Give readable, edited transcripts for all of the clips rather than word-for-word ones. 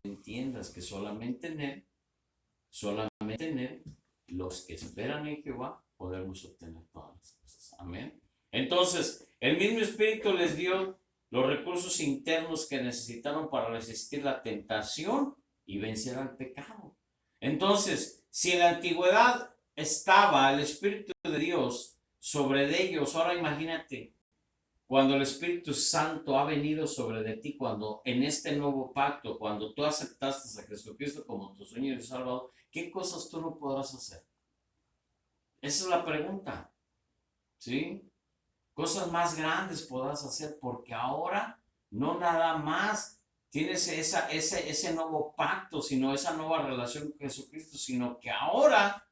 entiendas que solamente en Él, los que esperan en Jehová, podemos obtener todas las cosas. Amén. Entonces, el mismo Espíritu les dio los recursos internos que necesitaron para resistir la tentación y vencer al pecado. Entonces, si en la antigüedad estaba el Espíritu de Dios sobre ellos, ahora imagínate, cuando el Espíritu Santo ha venido sobre de ti, cuando en este nuevo pacto, cuando tú aceptaste a Jesucristo como tu Señor y Salvador, ¿qué cosas tú no podrás hacer? Esa es la pregunta, ¿sí? Cosas más grandes podrás hacer, porque ahora no nada más tienes ese nuevo pacto, sino esa nueva relación con Jesucristo, sino que ahora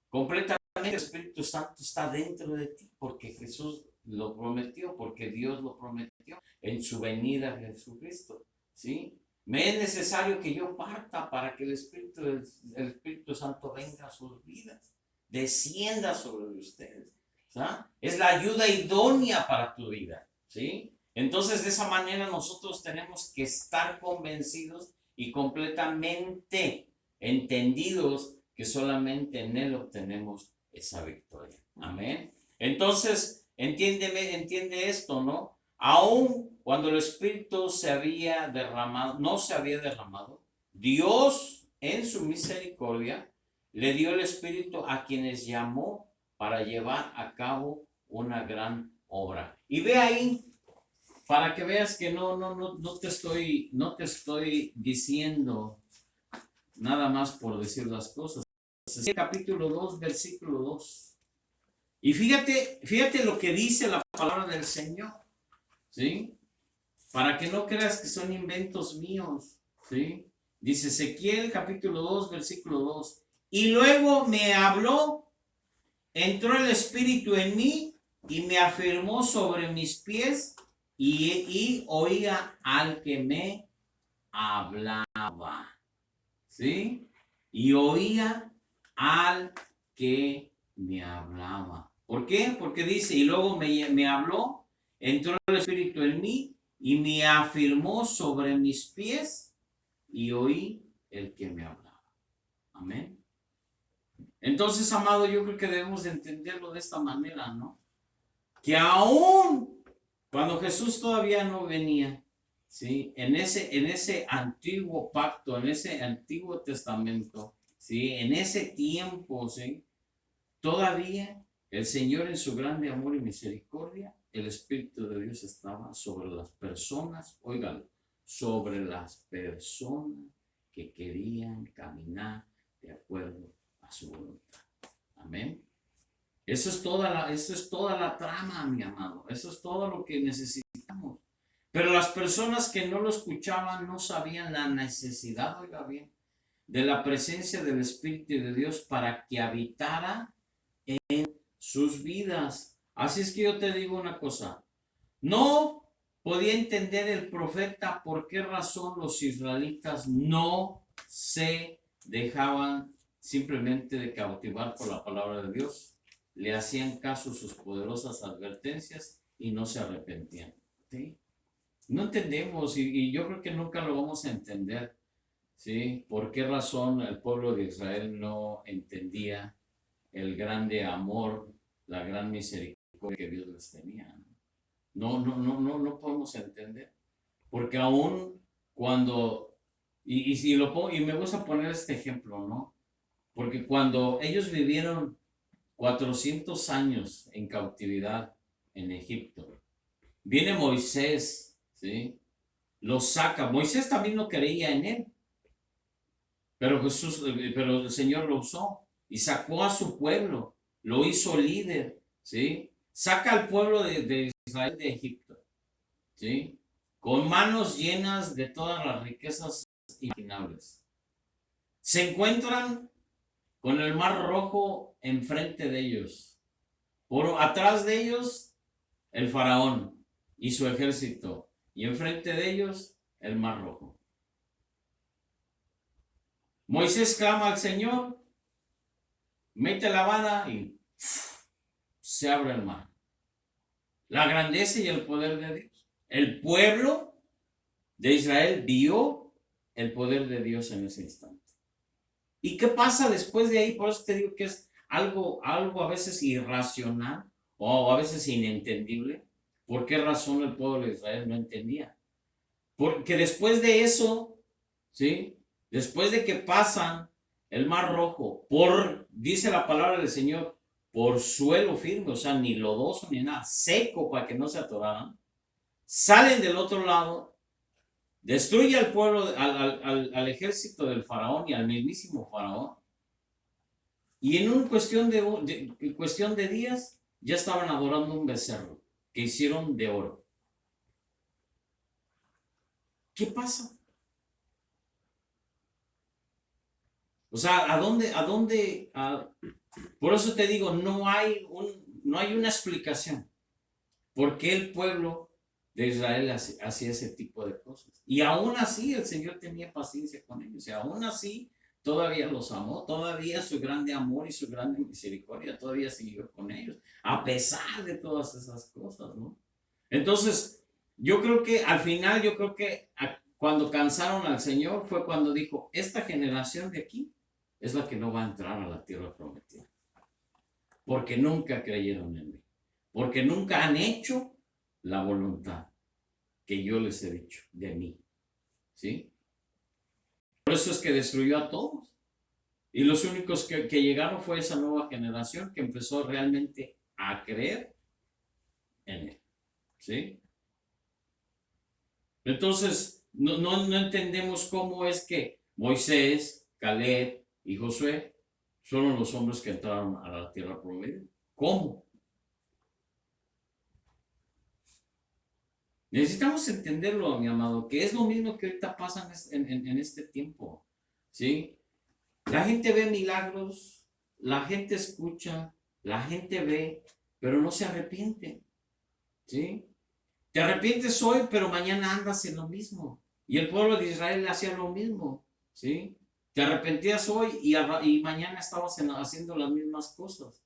completamente el Espíritu Santo está dentro de ti, porque Jesús lo prometió, porque Dios lo prometió en su venida a Jesucristo, ¿sí? Me es necesario que yo parta para que el Espíritu Santo venga a sus vidas, descienda sobre ustedes, ¿sí? Es la ayuda idónea para tu vida, ¿sí? Entonces, de esa manera nosotros tenemos que estar convencidos y completamente entendidos que solamente en Él obtenemos esa victoria. Amén. Entonces, entiende esto, ¿no? Aún cuando el Espíritu no se había derramado, Dios en su misericordia le dio el Espíritu a quienes llamó para llevar a cabo una gran obra. Y ve ahí, para que veas que no te estoy diciendo nada más por decir las cosas. Capítulo 2, versículo 2. Y fíjate lo que dice la palabra del Señor, ¿sí? Para que no creas que son inventos míos, ¿sí? Dice Ezequiel capítulo 2, versículo 2. Y luego me habló, entró el Espíritu en mí y me afirmó sobre mis pies y oía al que me hablaba, ¿sí? Y oía al que me hablaba. ¿Por qué? Porque dice, y luego me habló, entró el Espíritu en mí y me afirmó sobre mis pies y oí el que me hablaba. Amén. Entonces, amado, yo creo que debemos de entenderlo de esta manera, ¿no? Que aún cuando Jesús todavía no venía, ¿sí? En ese antiguo pacto, en ese antiguo testamento, ¿sí? En ese tiempo, ¿sí? Todavía el Señor en su grande amor y misericordia, el Espíritu de Dios estaba sobre las personas, óigalo, sobre las personas que querían caminar de acuerdo a su voluntad. Amén. Eso es toda la trama, mi amado. Eso es todo lo que necesitamos. Pero las personas que no lo escuchaban no sabían la necesidad, oiga bien, de la presencia del Espíritu de Dios para que habitara en sus vidas. Así es que yo te digo una cosa. No podía entender el profeta por qué razón los israelitas no se dejaban simplemente de cautivar por la palabra de Dios. Le hacían caso a sus poderosas advertencias y no se arrepentían. ¿Sí? No entendemos y yo creo que nunca lo vamos a entender. ¿Sí? ¿Por qué razón el pueblo de Israel no entendía el grande amor, la gran misericordia que Dios les tenía? No podemos entender. Porque aún cuando, y me gusta poner este ejemplo, ¿no? Porque cuando ellos vivieron 400 años en cautividad en Egipto, viene Moisés, ¿sí? Los saca. Moisés también no creía en él, pero pero el Señor lo usó y sacó a su pueblo, lo hizo líder, ¿sí? Saca al pueblo de Israel de Egipto, ¿sí? Con manos llenas de todas las riquezas imaginables. Se encuentran con el mar rojo enfrente de ellos. Por atrás de ellos, el faraón y su ejército. Y enfrente de ellos, el mar rojo. Moisés clama al Señor, mete la vara y se abre el mar. La grandeza y el poder de Dios. El pueblo de Israel vio el poder de Dios en ese instante. ¿Y qué pasa después de ahí? Por eso te digo que es algo a veces irracional o a veces inentendible. ¿Por qué razón el pueblo de Israel no entendía? Porque después de eso, ¿sí? Después de que pasan el Mar Rojo, dice la palabra del Señor, por suelo firme, o sea, ni lodoso ni nada, seco para que no se atoraran, salen del otro lado, destruye al pueblo, al ejército del faraón y al mismísimo faraón, y en una cuestión de días ya estaban adorando un becerro que hicieron de oro. ¿Qué pasa? O sea, por eso te digo, no hay una explicación por qué el pueblo de Israel hacía ese tipo de cosas. Y aún así el Señor tenía paciencia con ellos. Y aún así todavía los amó, todavía su grande amor y su grande misericordia todavía siguió con ellos, a pesar de todas esas cosas, ¿no? Entonces, yo creo que al final, cuando cansaron al Señor fue cuando dijo, esta generación de aquí es la que no va a entrar a la tierra prometida. Porque nunca creyeron en mí. Porque nunca han hecho la voluntad que yo les he dicho de mí. ¿Sí? Por eso es que destruyó a todos. Y los únicos que llegaron fue esa nueva generación que empezó realmente a creer en él. ¿Sí? Entonces, no entendemos cómo es que Moisés, Caleb y Josué fueron los hombres que entraron a la tierra prometida. ¿Cómo? Necesitamos entenderlo, mi amado, que es lo mismo que ahorita pasa en este tiempo, ¿sí? La gente ve milagros, la gente escucha, la gente ve, pero no se arrepiente, ¿sí? Te arrepientes hoy, pero mañana andas en lo mismo. Y el pueblo de Israel hacía lo mismo, ¿sí? Te arrepentías hoy y mañana estabas haciendo las mismas cosas.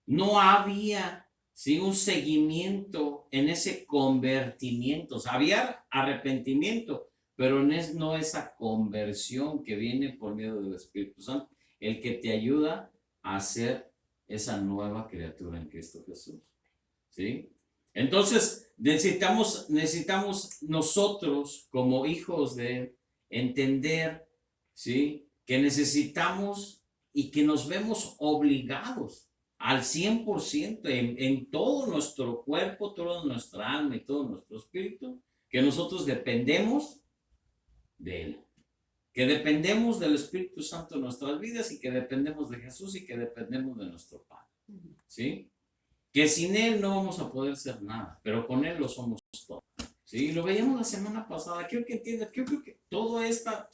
No había, ¿sí?, un seguimiento en ese convertimiento. O sea, había arrepentimiento, pero no esa conversión que viene por medio del Espíritu Santo, el que te ayuda a ser esa nueva criatura en Cristo Jesús, ¿sí? Entonces, necesitamos nosotros como hijos de Él entender, ¿sí?, que necesitamos y que nos vemos obligados al 100% en todo nuestro cuerpo, toda nuestra alma y todo nuestro espíritu, que nosotros dependemos de Él, que dependemos del Espíritu Santo en nuestras vidas y que dependemos de Jesús y que dependemos de nuestro Padre, ¿sí? Que sin Él no vamos a poder ser nada, pero con Él lo somos todo. Sí, lo veíamos la semana pasada. Quiero que entiendas, creo que toda esta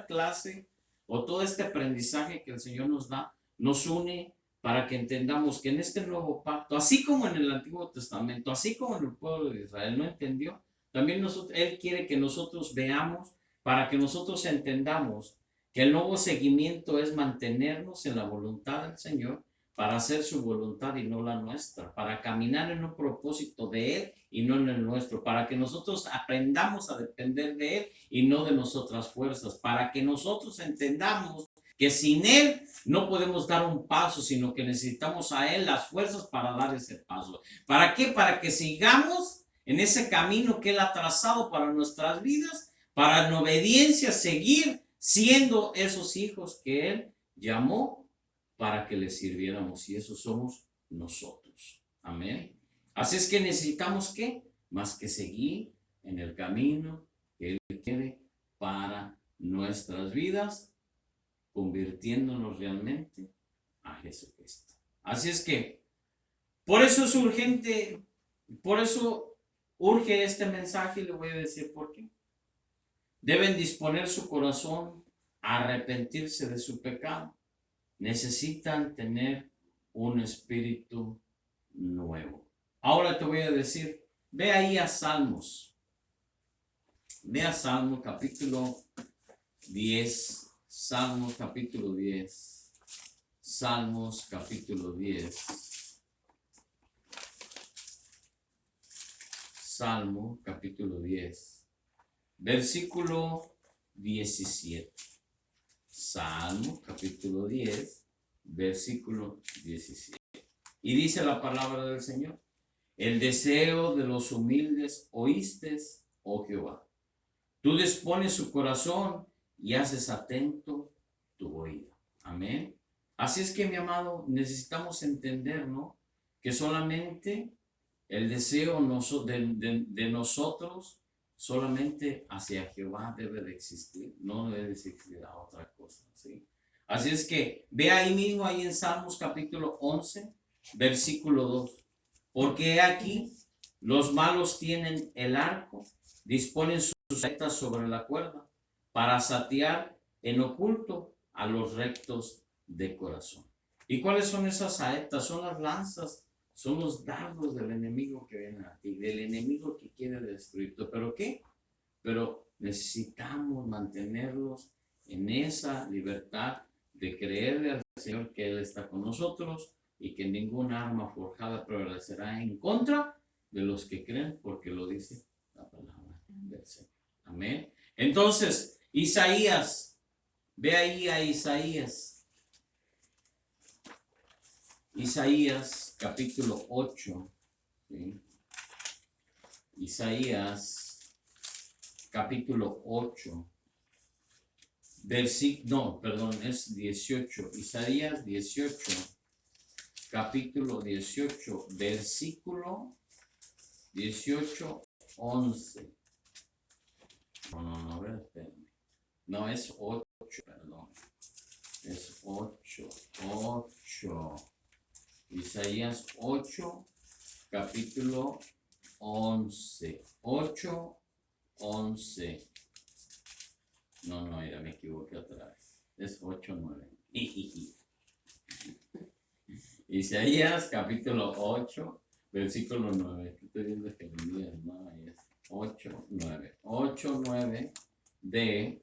clase o todo este aprendizaje que el Señor nos da, nos une para que entendamos que en este nuevo pacto, así como en el Antiguo Testamento, así como en el pueblo de Israel no entendió, también Él quiere que nosotros veamos, para que nosotros entendamos que el nuevo seguimiento es mantenernos en la voluntad del Señor, para hacer su voluntad y no la nuestra, para caminar en un propósito de Él y no en el nuestro, para que nosotros aprendamos a depender de Él y no de nuestras fuerzas, para que nosotros entendamos que sin Él no podemos dar un paso, sino que necesitamos a Él las fuerzas para dar ese paso. ¿Para qué? Para que sigamos en ese camino que Él ha trazado para nuestras vidas, para en obediencia seguir siendo esos hijos que Él llamó para que le sirviéramos, y eso somos nosotros. Amén. Así es que necesitamos, ¿qué? Más que seguir en el camino que Él quiere para nuestras vidas, convirtiéndonos realmente a Jesucristo. Así es que, por eso es urgente, por eso urge este mensaje, y le voy a decir por qué. Deben disponer su corazón a arrepentirse de su pecado. Necesitan tener un espíritu nuevo. Ahora te voy a decir, ve ahí a Salmos. Ve a Salmos capítulo 10. Salmos capítulo 10. Salmos capítulo 10. Salmo capítulo 10. Versículo 17. Salmo capítulo 10, versículo 17. Y dice la palabra del Señor: el deseo de los humildes oíste, oh Jehová. Tú dispones su corazón y haces atento tu oído. Amén. Así es que, mi amado, necesitamos entender, ¿no?, que solamente el deseo de nosotros solamente hacia Jehová debe de existir, no debe de existir a otra cosa, ¿sí? Así es que ve ahí mismo, ahí en Salmos capítulo 11, versículo 2. Porque aquí los malos tienen el arco, disponen sus saetas sobre la cuerda, para satear en oculto a los rectos de corazón. ¿Y cuáles son esas saetas? Son las lanzas, son los dardos del enemigo que vienen a ti, del enemigo que quiere destruirte. ¿Pero qué? Pero necesitamos mantenerlos en esa libertad de creerle al Señor que Él está con nosotros y que ninguna arma forjada prevalecerá en contra de los que creen, porque lo dice la palabra del Señor. Amén. Entonces, Isaías, ve ahí a Isaías. Isaías capítulo 8. ¿Sí? Isaías capítulo 8. Es 18. Isaías 18. Capítulo 18. Versículo 18, 11. No, espérame. No, es 8, perdón. Es 8. Isaías 8, capítulo 11. 8, 11. No, ya me equivoqué otra vez. Es 8, 9. Isaías capítulo 8, versículo 9. Estoy viendo que no, es 8, 9. 8, 9 de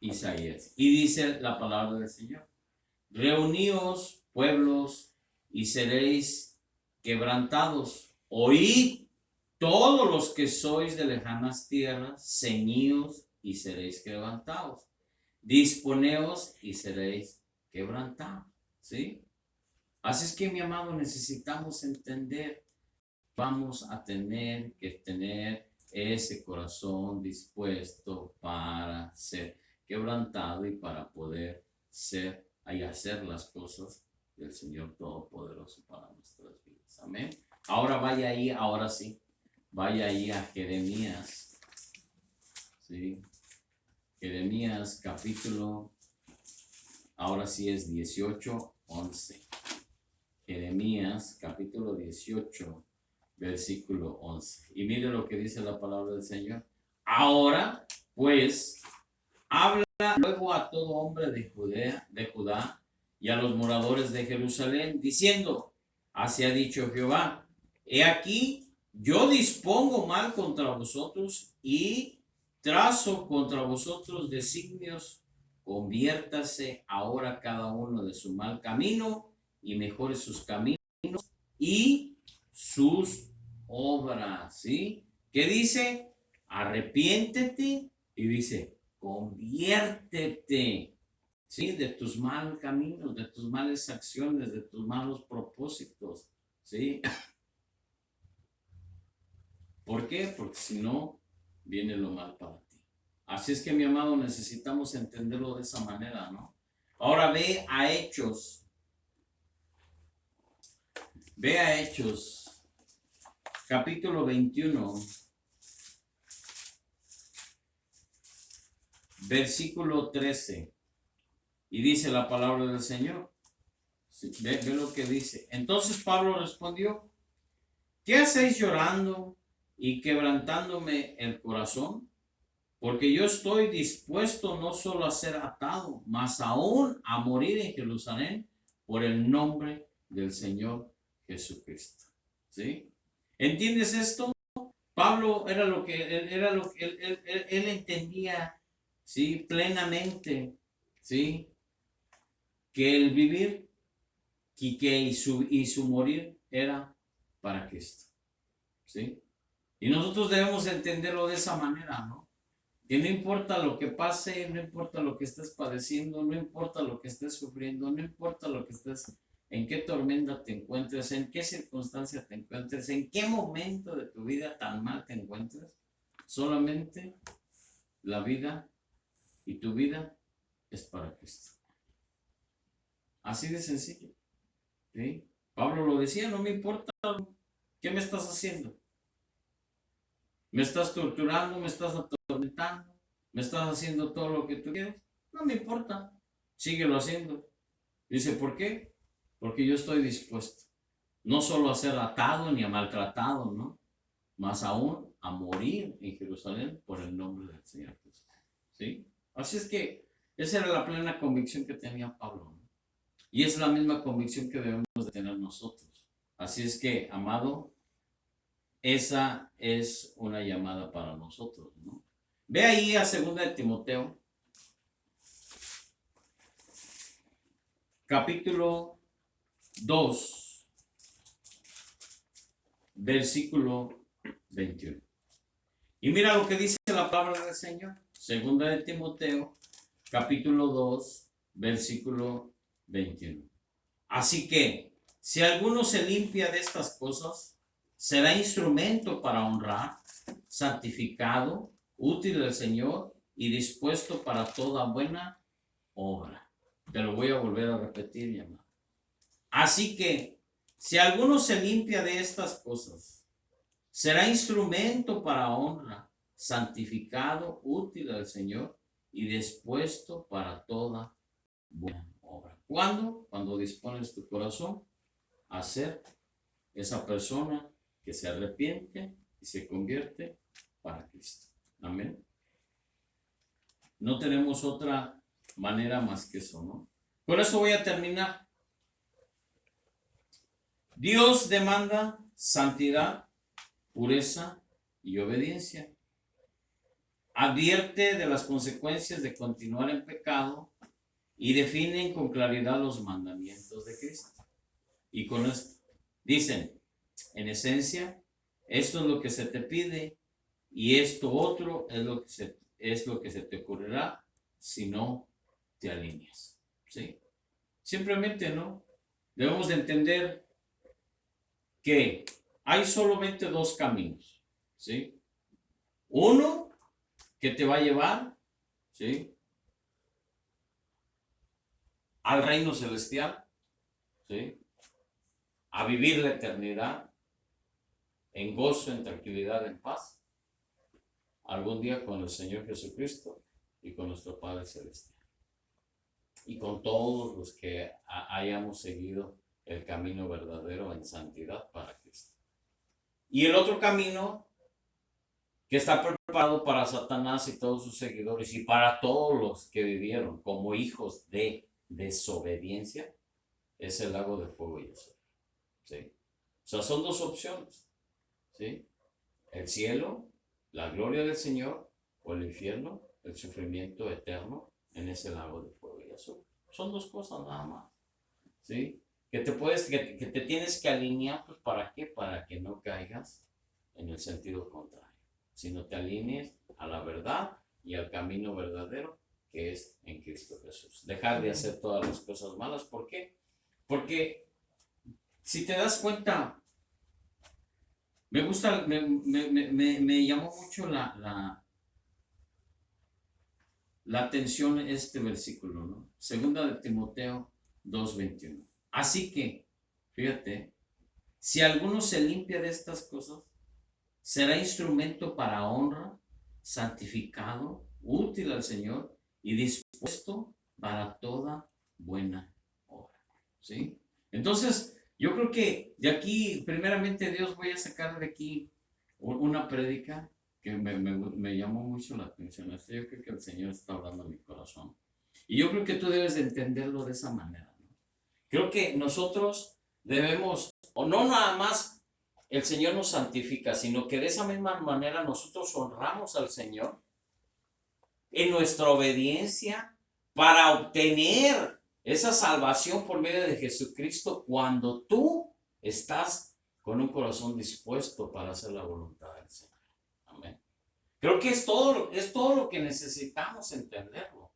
Isaías. Y dice la palabra del Señor: reuníos, pueblos, y seréis quebrantados. Oíd todos los que sois de lejanas tierras, ceñíos y seréis quebrantados. Disponeos y seréis quebrantados. ¿Sí? Así es que, mi amado, necesitamos entender, vamos a tener que tener ese corazón dispuesto para ser quebrantado y para poder ser y hacer las cosas del Señor Todopoderoso para nuestras vidas. Amén. Ahora vaya ahí, ahora sí, vaya ahí a Jeremías. ¿Sí? Jeremías capítulo, ahora sí es 18, 11. Jeremías capítulo 18, versículo 11. Y mire lo que dice la palabra del Señor. Ahora, pues, habla luego a todo hombre de Judá y a los moradores de Jerusalén, diciendo: así ha dicho Jehová, he aquí, yo dispongo mal contra vosotros y trazo contra vosotros designios. Conviértase ahora cada uno de su mal camino y mejore sus caminos y sus obras. ¿Sí? ¿Qué dice? Arrepiéntete, y dice: conviértete, ¿sí?, de tus malos caminos, de tus malas acciones, de tus malos propósitos. ¿Sí? ¿Por qué? Porque si no, viene lo mal para ti. Así es que, mi amado, necesitamos entenderlo de esa manera, ¿no? Ahora ve a Hechos. Ve a Hechos, capítulo 21, versículo 13. Y dice la palabra del Señor. Ve lo que dice. Entonces Pablo respondió: ¿qué hacéis llorando y quebrantándome el corazón? Porque yo estoy dispuesto no solo a ser atado, mas aún a morir en Jerusalén por el nombre del Señor Jesucristo. ¿Sí? ¿Entiendes esto? Pablo era lo que él entendía, ¿sí?, plenamente, ¿sí?, que el vivir y su morir era para Cristo. ¿Sí? Y nosotros debemos entenderlo de esa manera, ¿no? Que no importa lo que pase, no importa lo que estés padeciendo, no importa lo que estés sufriendo, no importa lo que estés, en qué tormenta te encuentres, en qué circunstancia te encuentres, en qué momento de tu vida tan mal te encuentres, solamente la vida y tu vida es para Cristo. Así de sencillo. ¿Sí? Pablo lo decía, no me importa qué me estás haciendo. ¿Me estás torturando? ¿Me estás atormentando? ¿Me estás haciendo todo lo que tú quieres? No me importa. Síguelo haciendo. Dice, ¿por qué? Porque yo estoy dispuesto. No solo a ser atado ni a maltratado, ¿no? Más aún a morir en Jerusalén por el nombre del Señor Jesús. ¿Sí? Así es que esa era la plena convicción que tenía Pablo, ¿no? Y es la misma convicción que debemos de tener nosotros. Así es que, amado, esa es una llamada para nosotros, ¿no? Ve ahí a 2 de Timoteo, capítulo 2, versículo 21. Y mira lo que dice la palabra del Señor. 2 de Timoteo, capítulo 2, versículo 21. Así que, si alguno se limpia de estas cosas, será instrumento para honrar, santificado, útil al Señor y dispuesto para toda buena obra. Te lo voy a volver a repetir, mi amado. Así que, si alguno se limpia de estas cosas, será instrumento para honra, santificado, útil al Señor y dispuesto para toda buena obra. ¿Cuándo? Cuando dispones tu corazón a ser esa persona que se arrepiente y se convierte para Cristo. Amén. No tenemos otra manera más que eso, ¿no? Con eso voy a terminar. Dios demanda santidad, pureza y obediencia. Advierte de las consecuencias de continuar en pecado y definen con claridad los mandamientos de Cristo. Y con esto dicen, en esencia, esto es lo que se te pide y esto otro es lo que se te ocurrirá si no te alineas. ¿Sí? Simplemente, ¿no? Debemos de entender que hay solamente dos caminos. ¿Sí? Uno que te va a llevar, ¿sí?, al reino celestial, ¿sí?, a vivir la eternidad en gozo, en tranquilidad, en paz, algún día con el Señor Jesucristo y con nuestro Padre Celestial. Y con todos los que hayamos seguido el camino verdadero en santidad para Cristo. Y el otro camino que está preparado para Satanás y todos sus seguidores y para todos los que vivieron como hijos de desobediencia, es el lago de fuego y azufre. ¿Sí? O sea, son dos opciones. ¿Sí? El cielo, la gloria del Señor, o el infierno, el sufrimiento eterno en ese lago de fuego y azufre. Son dos cosas nada más. ¿Sí? Que te tienes que alinear, pues ¿para qué? Para que no caigas en el sentido contrario, sino te alinees a la verdad y al camino verdadero que es en Cristo Jesús. Dejar de hacer todas las cosas malas. ¿Por qué? Porque si te das cuenta, me gusta, me llamó mucho la atención este versículo, ¿no? 2 de Timoteo 2:21. Así que, fíjate, si alguno se limpia de estas cosas, será instrumento para honra, santificado, útil al Señor y dispuesto para toda buena obra. ¿Sí? Entonces, yo creo que de aquí, primeramente Dios, voy a sacar de aquí una prédica que me llamó mucho la atención. Yo creo que el Señor está hablando a mi corazón. Y yo creo que tú debes de entenderlo de esa manera, ¿no? Creo que nosotros debemos, o no nada más el Señor nos santifica, sino que de esa misma manera nosotros honramos al Señor en nuestra obediencia para obtener esa salvación por medio de Jesucristo cuando tú estás con un corazón dispuesto para hacer la voluntad del Señor. Amén. Creo que es todo lo que necesitamos entenderlo.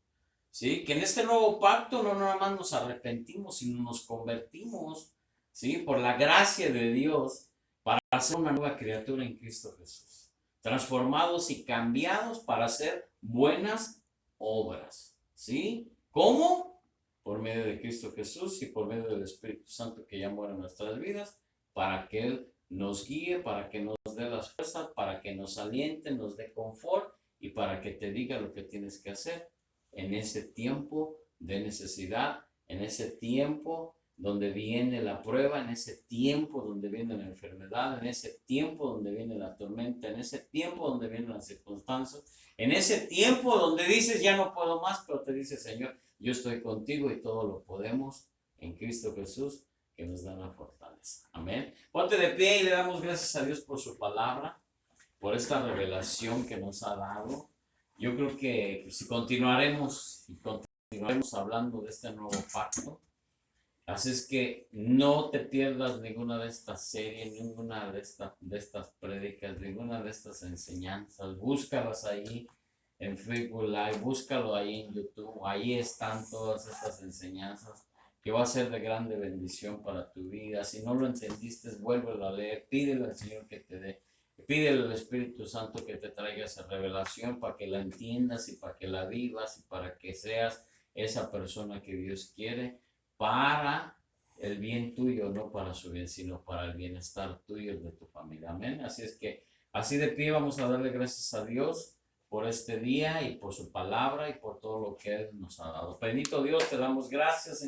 ¿Sí? Que en este nuevo pacto no nada más nos arrepentimos, sino nos convertimos, ¿sí? Por la gracia de Dios para ser una nueva criatura en Cristo Jesús. Transformados y cambiados para hacer buenas obras, ¿sí? ¿Cómo? Por medio de Cristo Jesús y por medio del Espíritu Santo que ya mora en nuestras vidas, para que Él nos guíe, para que nos dé las fuerzas, para que nos aliente, nos dé confort y para que te diga lo que tienes que hacer en ese tiempo de necesidad, en ese tiempo donde viene la prueba, en ese tiempo donde viene la enfermedad, en ese tiempo donde viene la tormenta, en ese tiempo donde vienen las circunstancias, en ese tiempo donde dices ya no puedo más, pero te dice Señor, yo estoy contigo y todo lo podemos en Cristo Jesús que nos da la fortaleza. Amén. Ponte de pie y le damos gracias a Dios por su palabra, por esta revelación que nos ha dado. Yo creo que si continuaremos hablando de este nuevo pacto. Así es que no te pierdas ninguna de estas series, ninguna de estas prédicas, ninguna de estas enseñanzas. Búscalas ahí en Facebook Live, búscalo ahí en YouTube. Ahí están todas estas enseñanzas que va a ser de grande bendición para tu vida. Si no lo entendiste, vuélvelo a leer. Pídele al Señor que te dé. Pídele al Espíritu Santo que te traiga esa revelación para que la entiendas y para que la vivas y para que seas esa persona que Dios quiere para el bien tuyo, no para su bien, sino para el bienestar tuyo y de tu familia. Amén. Así es que, así de pie vamos a darle gracias a Dios por este día y por su palabra y por todo lo que Él nos ha dado. Bendito Dios, te damos gracias.